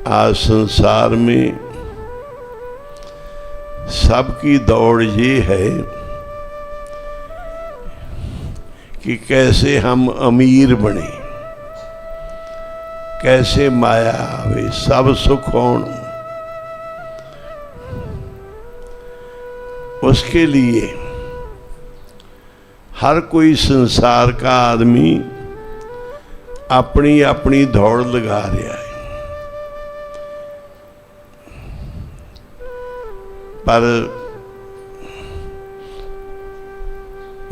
आज संसार में सबकी दौड़ ये है कि कैसे हम अमीर बने, कैसे माया आवे, सब सुख होण। उसके लिए हर कोई संसार का आदमी अपनी अपनी दौड़ लगा रहा है। पर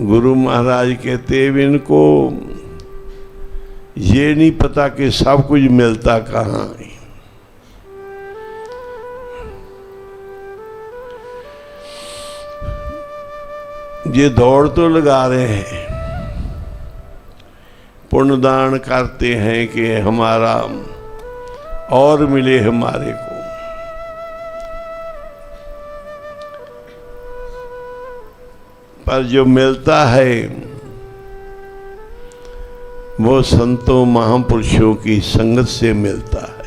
गुरु महाराज कहते हैं इनको ये नहीं पता कि सब कुछ मिलता कहाँ है। ये दौड़ तो लगा रहे हैं, पुण्यदान करते हैं कि हमारा और मिले हमारे को, पर जो मिलता है वो संतों महापुरुषों की संगत से मिलता है।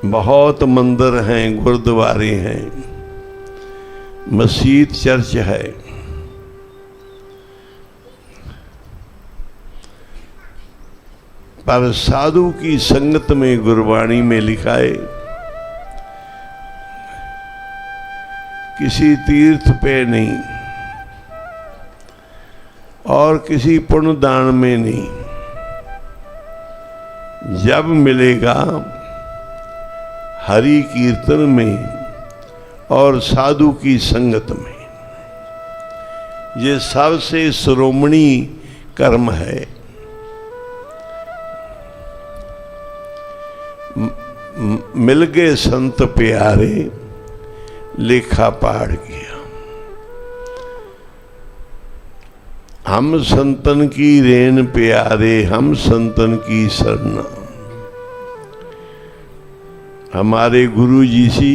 बहुत मंदिर हैं, गुरुद्वारे हैं, मस्जिद चर्च है, पर साधु की संगत में गुरबाणी में लिखा है किसी तीर्थ पे नहीं और किसी पुण्य दान में नहीं, जब मिलेगा हरि कीर्तन में और साधु की संगत में। ये सबसे शिरोमणि कर्म है। मिल गए संत प्यारे, लेखा पाड़ गया। हम संतन की रेन प्यारे, हम संतन की शरणा। हमारे गुरु जी सी,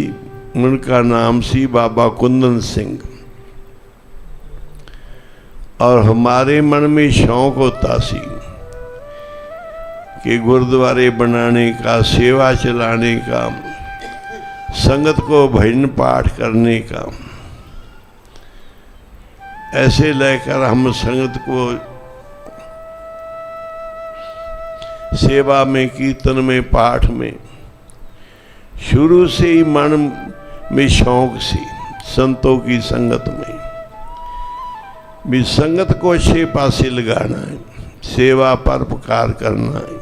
उनका नाम सी बाबा कुंदन सिंह, और हमारे मन में शौक होता सी कि गुरुद्वारे बनाने का, सेवा चलाने का, संगत को भजन पाठ करने का। ऐसे लेकर हम संगत को सेवा में, कीर्तन में, पाठ में शुरू से ही मन में शौक सी संतों की संगत में भी। संगत को अच्छे पासे लगाना है, सेवा परोपकार करना है।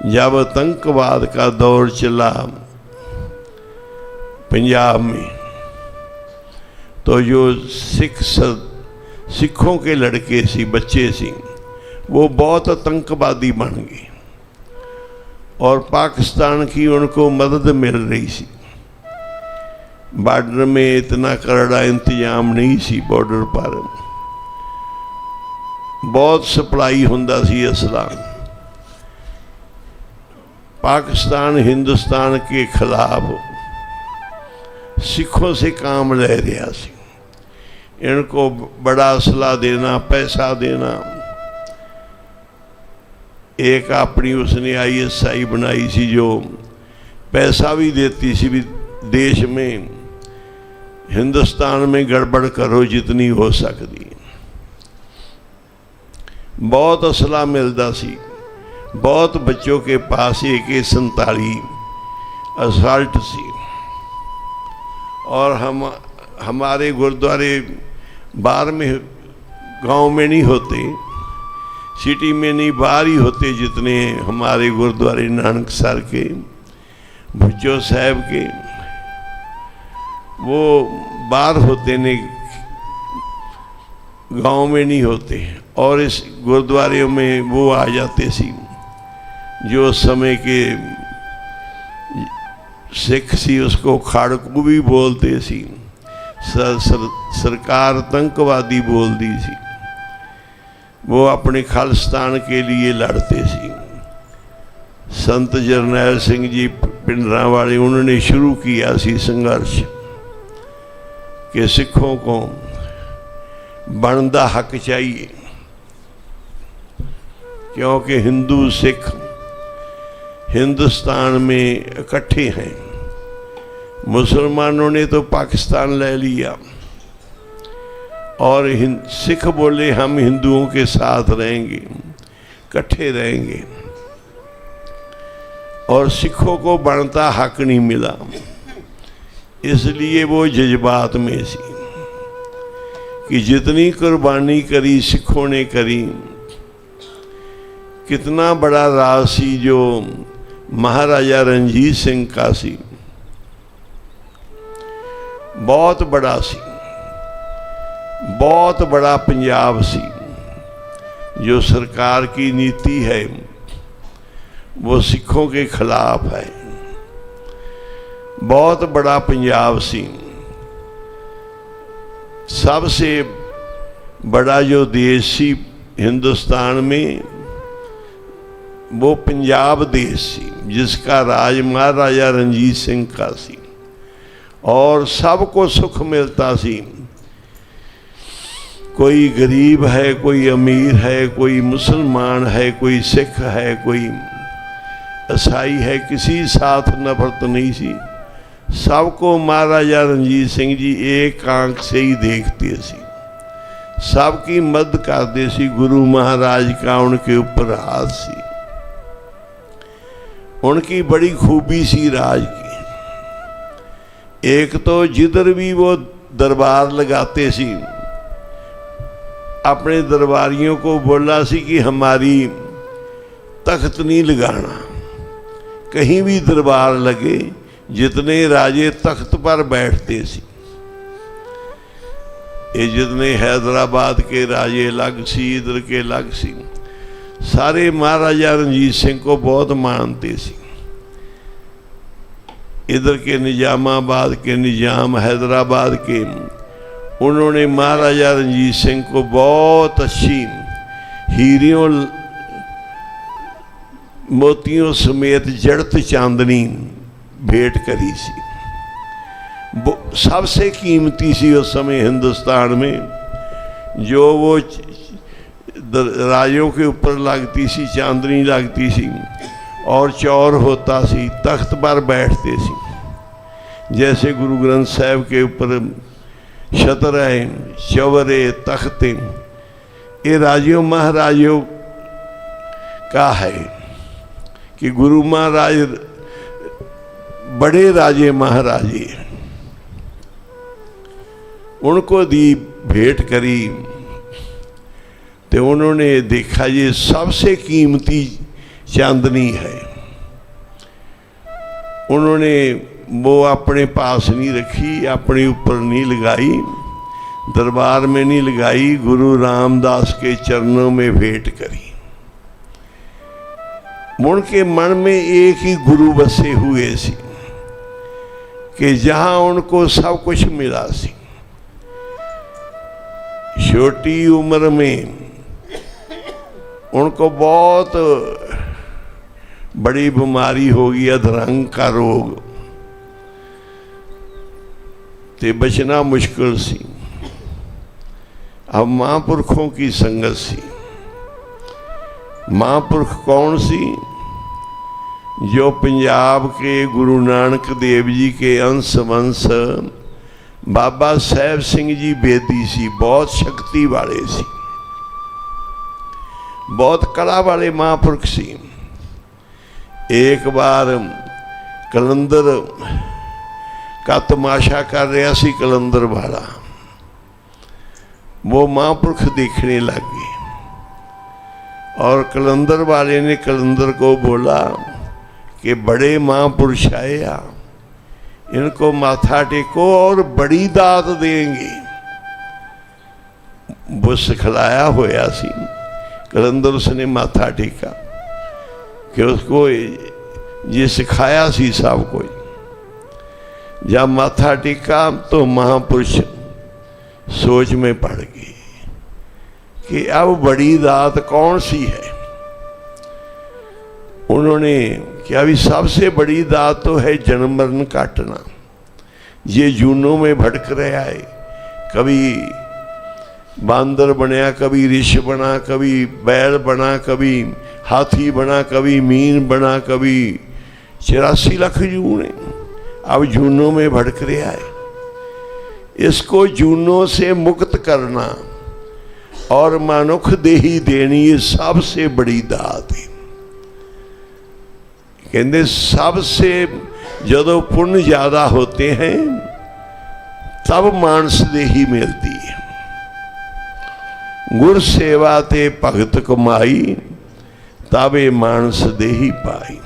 जब आतंकवाद का दौर चला पंजाब में, तो जो सिखों के लड़के सी, बच्चे सी, वो बहुत आतंकवादी बन गए और पाकिस्तान की उनको मदद मिल रही सी। बॉर्डर में इतना करड़ा इंतजाम नहीं सी, बॉर्डर पर बहुत सप्लाई हुंदा सी असला। पाकिस्तान हिंदुस्तान के खिलाफ सिखों से काम ले रहा सी। इनको बड़ा असला देना, पैसा देना। एक अपनी उसने ISI बनाई सी जो पैसा भी देती सी भी देश में हिंदुस्तान में गड़बड़ करो जितनी हो सकती। बहुत असला मिलता सी। बहुत बच्चों के पास AK-47 असल्ट सी। और हमारे गुरुद्वारे बाहर में, गांव में नहीं होते, सिटी में नहीं, बाहर ही होते। जितने हमारे गुरुद्वारे नानकसर के, भुज्जो साहब के, वो बाहर होते ने, गांव में नहीं होते। और इस गुरुद्वारे में वो आ जाते सी जो समय के सिख सी, उसको खाड़कू भी बोलते सी। सरकार आतंकवादी बोल दी सी। वो अपने खालिस्तान के लिए लड़ते सी। संत जरनैल सिंह जी पिंडरा वाले, उन्होंने शुरू किया सी संघर्ष कि सिखों को बनदा हक चाहिए, क्योंकि हिंदू सिख हिंदुस्तान में इकट्ठे हैं। मुसलमानों ने तो पाकिस्तान ले लिया और सिख बोले हम हिंदुओं के साथ रहेंगे, इकट्ठे रहेंगे, और सिखों को बनता हक नहीं मिला। इसलिए वो जज्बात में सी कि जितनी कुर्बानी करी सिखों ने करी, कितना बड़ा राज सी जो महाराजा रणजीत सिंह का सी, बहुत बड़ा सी, बहुत बड़ा पंजाब सी। जो सरकार की नीति है वो सिखों के खिलाफ है। बहुत बड़ा पंजाब सी। सबसे बड़ा जो देश सी हिंदुस्तान में वो पंजाब देश सी, जिसका राज महाराजा रणजीत सिंह का सी, और सबको सुख मिलता सी। कोई गरीब है, कोई अमीर है, कोई मुसलमान है, कोई सिख है, कोई ईसाई है, किसी साथ नफरत नहीं सी। सबको महाराजा रणजीत सिंह जी एक आंख से ही देखते सी, सबकी मदद करते सी। गुरु महाराज का उनके ऊपर हाथ सी। उनकी बड़ी खूबी सी राज की। एक तो जिधर भी वो दरबार लगाते सी, अपने दरबारियों को बोला सी कि हमारी तख्त नहीं लगाना। कहीं भी दरबार लगे, जितने राजे तख्त पर बैठते सी, ये जितने हैदराबाद के राजे अलग सी, इधर के अलग सी, सारे महाराजा रणजीत सिंह को बहुत मानते सी। इधर के निजामाबाद के निजाम, हैदराबाद के, उन्होंने महाराजा रणजीत सिंह को बहुत अच्छी हीरियों मोतियों समेत जड़त चांदनी भेंट करी सी। सबसे कीमती सी उस समय हिंदुस्तान में। जो वो राजों के ऊपर लगती सी, चांदनी लगती सी, और चौर होता सी, तख्त पर बैठते सी। जैसे गुरु ग्रंथ साहब के ऊपर छतर है, चौरे, तख्ते, ये राजियों महाराजों का है कि गुरु महाराज बड़े राजे महाराजे, उनको दी भेंट करी। तो उन्होंने देखा ये सबसे कीमती चांदनी है। उन्होंने वो अपने पास नहीं रखी, अपने ऊपर नहीं लगाई, दरबार में नहीं लगाई, गुरु रामदास के चरणों में भेंट करी। उनके मन में एक ही गुरु बसे हुए सी कि जहां उनको सब कुछ मिला सी। छोटी उम्र में उनको बहुत बड़ी बीमारी हो गई, अधरंग का रोग, ते बचना मुश्किल सी। अब महापुरखों की संगत सी। महापुरख कौन सी? जो पंजाब के गुरु नानक देव जी के अंश वंश बाबा साहब सिंह जी बेदी सी। बहुत शक्ति वाले सी, बहुत कला वाले महापुरख सी। एक बार कलंदर का तमाशा कर रहा सी कलंदर वाला, वो महापुरख देखने लग गए और कलंदर वाले ने कलंदर को बोला कि बड़े महापुरुष आए, इनको माथा टेको और बड़ी दात देंगे। वो सिखलाया होया सी कलंदर, उसने माथा टेका कि उसको ये सिखाया सी सब कोई। जब माथा टेका तो महापुरुष सोच में पड़ गए कि अब बड़ी दात कौन सी है। उन्होंने क्या भी सबसे बड़ी दात तो है जन्म मरण काटना। ये जूनों में भटक रहा है, कभी बांदर बनया, कभी रिछ बना, कभी बैल बना, कभी हाथी बना, कभी मीन बना, कभी 84 लाख जून है। अब जूनों में भड़क रहा है। इसको जूनों से मुक्त करना और मनुख देही देनी, ये सबसे बड़ी दात है। कहते सबसे जदों पुण्य ज्यादा होते हैं तब मानस देही मिलती है। गुर सेवा ते भगत कमाई, तब ये मानस देही पाई।